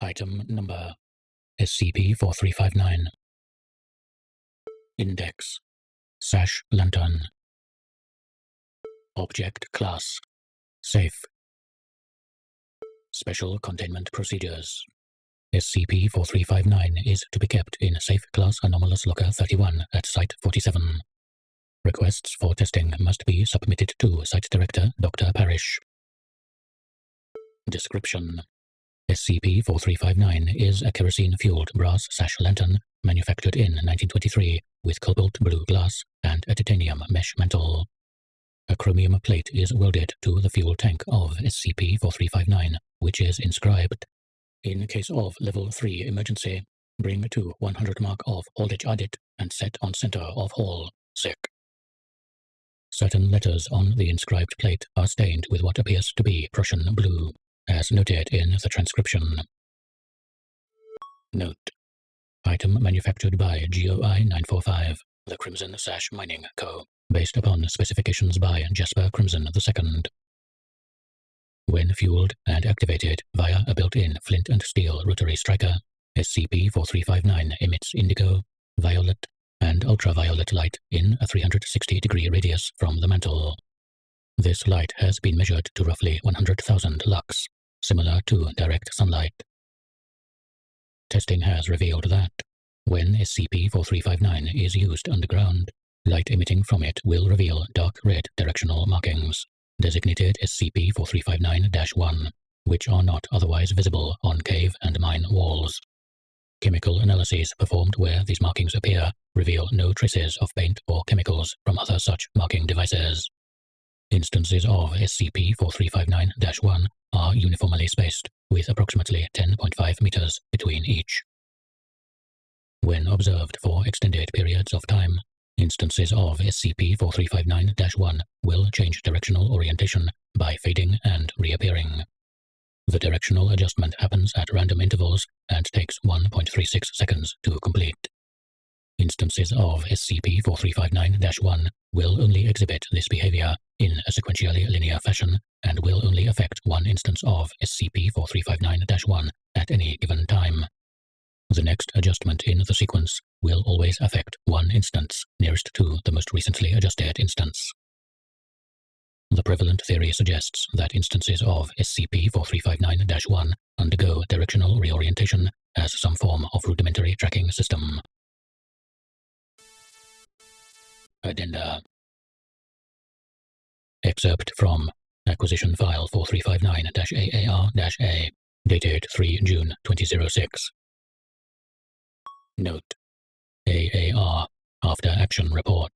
Item number SCP-4359. Index Sash Lantern. Object Class Safe. Special Containment Procedures. SCP-4359 is to be kept in Safe Class Anomalous Locker 31 at Site-47. Requests for testing must be submitted to Site Director Dr. Parrish. Description: SCP-4359 is a kerosene-fueled brass sash lantern manufactured in 1923 with cobalt blue glass and a titanium mesh mantle. A chromium plate is welded to the fuel tank of SCP-4359, which is inscribed, "In case of Level 3 emergency, bring to 100 mark of haulage adit and set on center of hall, sick." Certain letters on the inscribed plate are stained with what appears to be Prussian blue, as noted in the transcription. Note: Item manufactured by GOI 945, the Crimson Sash Mining Co., based upon specifications by Jasper Crimson II. When fueled and activated via a built-in flint and steel rotary striker, SCP-4359 emits indigo, violet, and ultraviolet light in a 360-degree radius from the mantle. This light has been measured to roughly 100,000 lux, similar to direct sunlight. Testing has revealed that, when SCP-4359 is used underground, light emitting from it will reveal dark red directional markings, designated SCP-4359-1, which are not otherwise visible on cave and mine walls. Chemical analyses performed where these markings appear reveal no traces of paint or chemicals from other such marking devices. Instances of SCP-4359-1 are uniformly spaced, with approximately 10.5 meters between each. When observed for extended periods of time, instances of SCP-4359-1 will change directional orientation by fading and reappearing. The directional adjustment happens at random intervals and takes 1.36 seconds to complete. Instances of SCP-4359-1 will only exhibit this behavior in a sequentially linear fashion and will only affect one instance of SCP-4359-1 at any given time. The next adjustment in the sequence will always affect one instance nearest to the most recently adjusted instance. The prevalent theory suggests that instances of SCP-4359-1 undergo directional reorientation as some form of rudimentary tracking system. Addenda. Excerpt from Acquisition File 4359-AAR-A, dated 3 June 2006. Note: AAR After Action Report.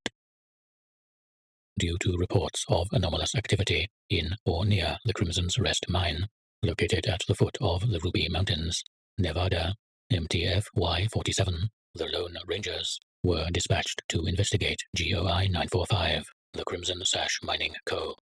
Due to reports of anomalous activity in or near the Crimson's Rest Mine, located at the foot of the Ruby Mountains, Nevada, MTF Y-47, the Lone Rangers, were dispatched to investigate GOI 945, the Crimson Sash Mining Co.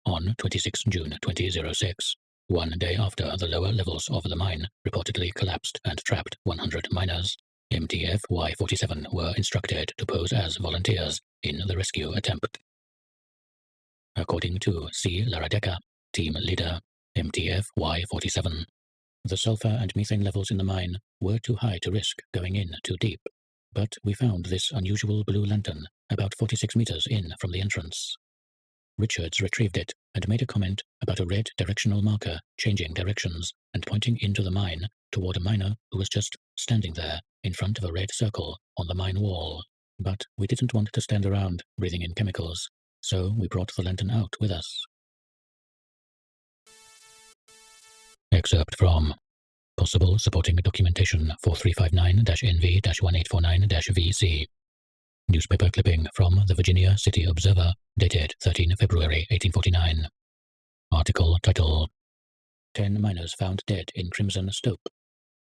On 26 June 2006, one day after the lower levels of the mine reportedly collapsed and trapped 100 miners, MTF Y-47 were instructed to pose as volunteers in the rescue attempt. According to C. Laradeka, team leader, MTF Y-47, the sulfur and methane levels in the mine were too high to risk going in too deep, but we found this unusual blue lantern about 46 meters in from the entrance. Richards retrieved it and made a comment about a red directional marker changing directions and pointing into the mine toward a miner who was just standing there in front of a red circle on the mine wall. But we didn't want to stand around breathing in chemicals, so we brought the lantern out with us. Excerpt from Possible Supporting Documentation 4359-NV-1849-VC. Newspaper clipping from the Virginia City Observer, dated 13 February 1849. Article title: 10 miners found dead in Crimson Stope.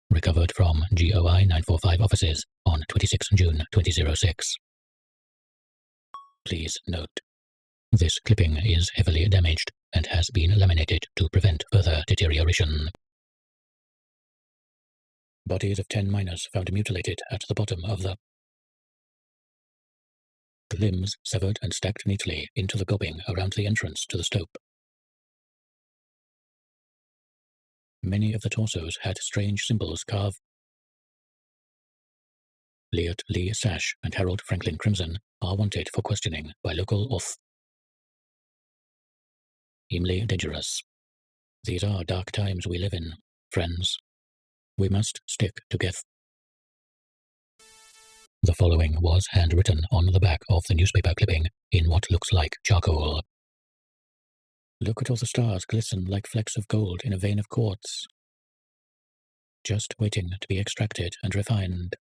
Recovered from GOI 945 offices on 26 June 2006. Please note: this clipping is heavily damaged and has been laminated to prevent further deterioration. Bodies of 10 miners found mutilated at the bottom of the limbs severed and stacked neatly into the gobbing around the entrance to the stope. Many of the torsos had strange symbols carved. Leot Lee Sash and Harold Franklin Crimson are wanted for questioning by local auth. Extremely dangerous. These are dark times we live in, friends. We must stick together. The following was handwritten on the back of the newspaper clipping in what looks like charcoal. Look at all the stars glisten like flecks of gold in a vein of quartz, just waiting to be extracted and refined.